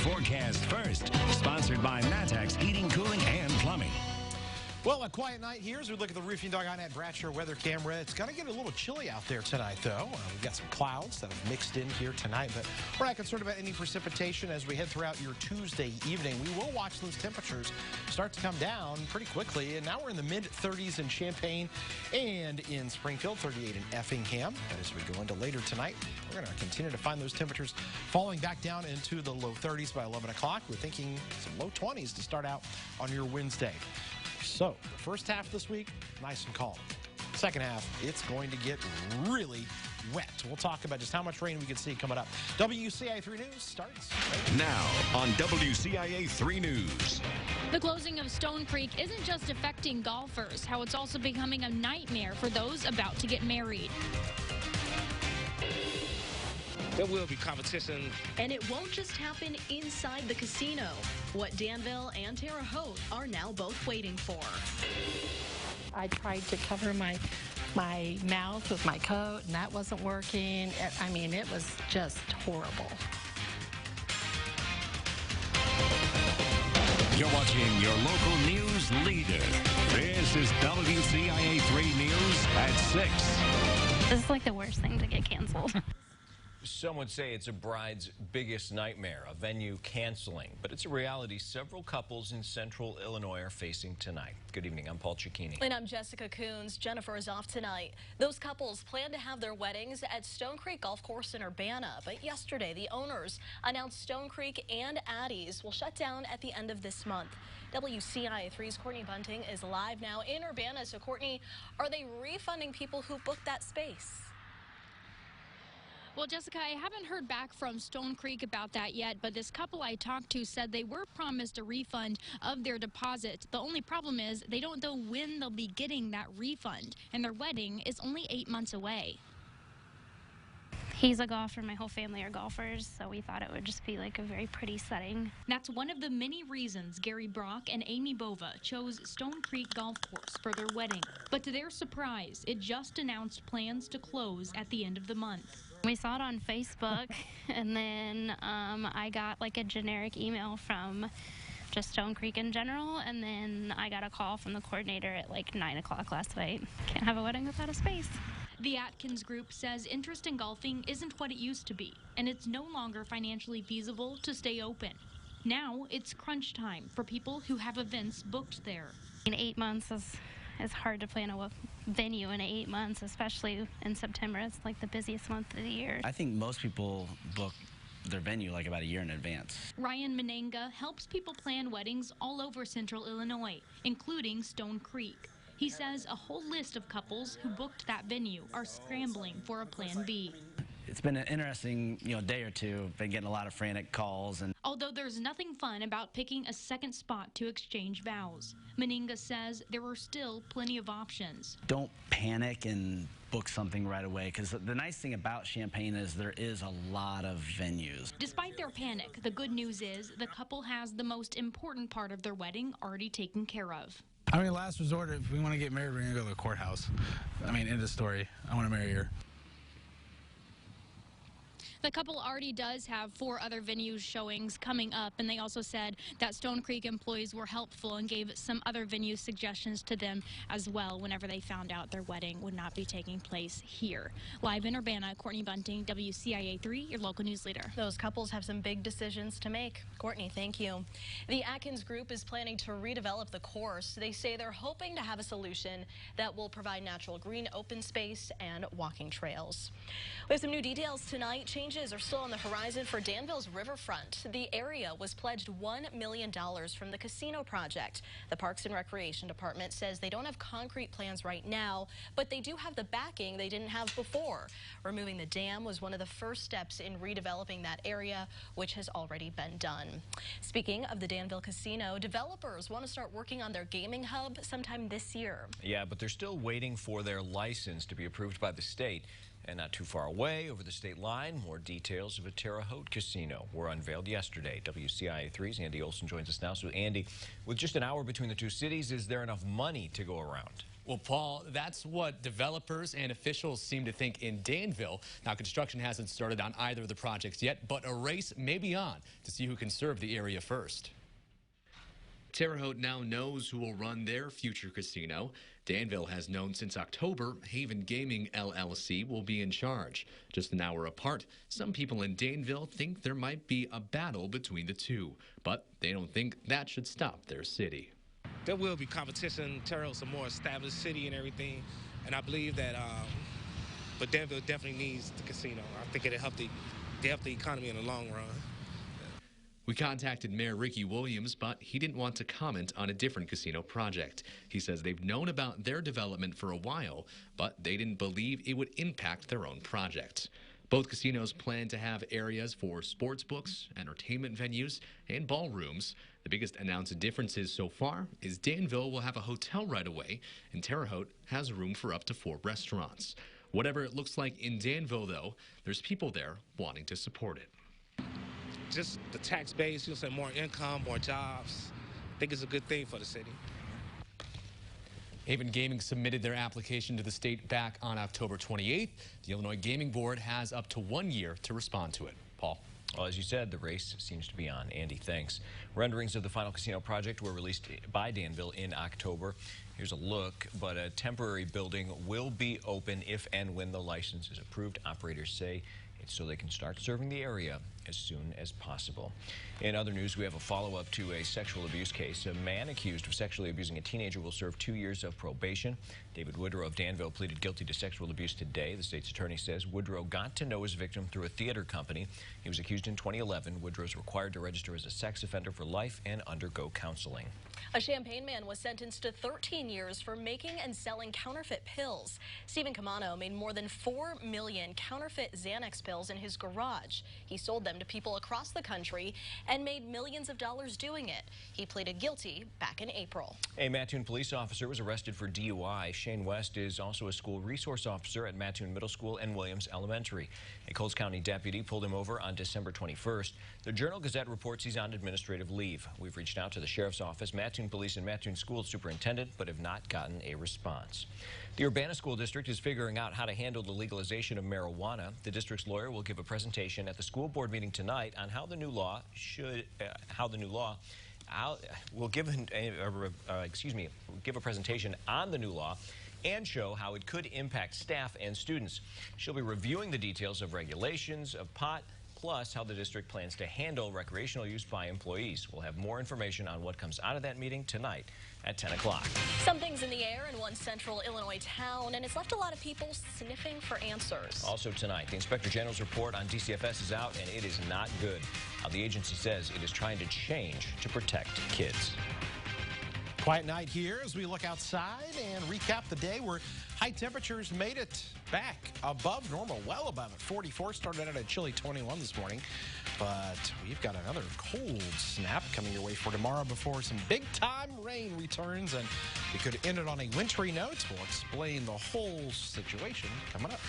forecast first. Sponsored by Matex Heating, Cooling, and Plumbing. Well, a quiet night here as we look at the roofing.net Bradshaw weather camera. It's going to get a little chilly out there tonight, though. We've got some clouds that have mixed in here tonight, but we're not concerned about any precipitation as we head throughout your Tuesday evening. We will watch those temperatures start to come down pretty quickly, and now we're in the mid-30s in Champaign and in Springfield, 38 in Effingham. And as we go into later tonight, we're going to continue to find those temperatures falling back down into the low 30s by 11 o'clock. We're thinking some low 20s to start out on your Wednesday. So, the first half this week, nice and calm. Second half, it's going to get really wet. We'll talk about just how much rain we can see coming up. WCIA 3 News starts right now on WCIA 3 News. The closing of Stone Creek isn't just affecting golfers, how it's also becoming a nightmare for those about to get married. There will be competition. And it won't just happen inside the casino. What Danville and Terre Haute are now both waiting for. I tried to cover my mouth with my coat, and that wasn't working. I mean, it was just horrible. You're watching your local news leader. This is WCIA 3 News at 6. This is like the worst thing to get canceled. Some would say it's a bride's biggest nightmare, a venue canceling. But it's a reality several couples in central Illinois are facing tonight. Good evening, I'm Paul Cicchini. And I'm Jessica Coons. Jennifer is off tonight. Those couples plan to have their weddings at Stone Creek Golf Course in Urbana. But yesterday, the owners announced Stone Creek and Addie's will shut down at the end of this month. WCIA 3's Courtney Bunting is live now in Urbana. So, Courtney, are they refunding people who booked that space? Well, Jessica, I haven't heard back from Stone Creek about that yet, but this couple I talked to said they were promised a refund of their deposit. The only problem is they don't know when they'll be getting that refund, and their wedding is only 8 months away. He's a golfer, my whole family are golfers, so we thought it would just be like a very pretty setting. That's one of the many reasons Gary Brock and Amy Bova chose Stone Creek Golf Course for their wedding. But to their surprise, it just announced plans to close at the end of the month. We saw it on Facebook, and then I got like a generic email from just Stone Creek in general, and then I got a call from the coordinator at like 9 o'clock last night. Can't have a wedding without a space. The Atkins Group says interest in golfing isn't what it used to be, and it's no longer financially feasible to stay open. Now it's crunch time for people who have events booked there. In 8 months is hard to plan a venue in 8 months, especially in September. It's like the busiest month of the year. I think most people book their venue like about a year in advance. Ryan Menenga helps people plan weddings all over central Illinois, including Stone Creek. He says a whole list of couples who booked that venue are scrambling for a plan B. It's been an interesting, day or two. Been getting a lot of frantic calls. And although there's nothing fun about picking a second spot to exchange vows, Menenga says there are still plenty of options. Don't panic and book something right away, because the nice thing about Champaign is there is a lot of venues. Despite their panic, the good news is the couple has the most important part of their wedding already taken care of. I mean, last resort, if we want to get married, we're going to go to the courthouse. I mean, end of story. I want to marry her. The couple already does have 4 other venues showings coming up, and they also said that Stone Creek employees were helpful and gave some other venue suggestions to them as well whenever they found out their wedding would not be taking place here. Live in Urbana, Courtney Bunting, WCIA 3, your local news leader. Those couples have some big decisions to make. Courtney, thank you. The Atkins Group is planning to redevelop the course. They say they're hoping to have a solution that will provide natural green open space and walking trails. We have some new details tonight. Changes are still on the horizon for Danville's riverfront. The area was pledged $1 million from the casino project. The Parks and Recreation Department says they don't have concrete plans right now, but they do have the backing they didn't have before. Removing the dam was one of the first steps in redeveloping that area, which has already been done. Speaking of the Danville Casino, developers want to start working on their gaming hub sometime this year. Yeah, but they're still waiting for their license to be approved by the state. And not too far away, over the state line, more details of a Terre Haute casino were unveiled yesterday. WCIA 3's Andy Olson joins us now. So, Andy, with just an hour between the two cities, is there enough money to go around? Well, Paul, that's what developers and officials seem to think in Danville. Now, construction hasn't started on either of the projects yet, but a race may be on to see who can serve the area first. Terre Haute now knows who will run their future casino. Danville has known since October Haven Gaming LLC will be in charge. Just an hour apart, some people in Danville think there might be a battle between the two, but they don't think that should stop their city. There will be competition. Terre Haute's a more established city and everything, and I believe that, but Danville definitely needs the casino. I think it'll help the economy in the long run. We contacted Mayor Ricky Williams, but he didn't want to comment on a different casino project. He says they've known about their development for a while, but they didn't believe it would impact their own project. Both casinos plan to have areas for sports books, entertainment venues, and ballrooms. The biggest announced differences so far is Danville will have a hotel right away, and Terre Haute has room for up to 4 restaurants. Whatever it looks like in Danville, though, there's people there wanting to support it. Just the tax base, you'll say more income, more jobs. I think it's a good thing for the city. Haven Gaming submitted their application to the state back on October 28th. The Illinois Gaming Board has up to 1 year to respond to it. Paul. Well, as you said, the race seems to be on. Andy, thanks. Renderings of the final casino project were released by Danville in October. Here's a look, but a temporary building will be open if and when the license is approved. Operators say it's so they can start serving the area as soon as possible. In other news, we have a follow-up to a sexual abuse case. A man accused of sexually abusing a teenager will serve 2 years of probation. David Woodrow of Danville pleaded guilty to sexual abuse today. The state's attorney says Woodrow got to know his victim through a theater company. He was accused in 2011. Woodrow's required to register as a sex offender for life and undergo counseling. A Champaign man was sentenced to 13 years for making and selling counterfeit pills. Stephen Camano made more than 4 million counterfeit Xanax pills in his garage. He sold them to people across the country and made millions of dollars doing it. He pleaded guilty back in April. A Mattoon police officer was arrested for DUI. Shane West is also a school resource officer at Mattoon Middle School and Williams Elementary. A Coles County deputy pulled him over on December 21st. The Journal-Gazette reports he's on administrative leave. We've reached out to the sheriff's office, Mattoon Police, and Mattoon School Superintendent, but have not gotten a response. The URBANA School District is figuring out how to handle the legalization of marijuana. The district's lawyer will give a presentation at the school board meeting tonight on how the new law will give a presentation on the new law and show how it could impact staff and students. She'll be reviewing the details of regulations of pot, plus how the district plans to handle recreational use by employees. We'll have more information on what comes out of that meeting tonight at 10 o'clock. Something's in the air in one central Illinois town, and it's left a lot of people sniffing for answers. Also tonight, the Inspector General's report on DCFS is out, and it is not good. The agency says it is trying to change to protect kids. Quiet night here as we look outside and recap the day where high temperatures made it back above normal, well above it. 44 started out at a chilly 21 this morning, but we've got another cold snap coming your way for tomorrow before some big-time rain returns, and we could end it on a wintry note. We'll explain the whole situation coming up.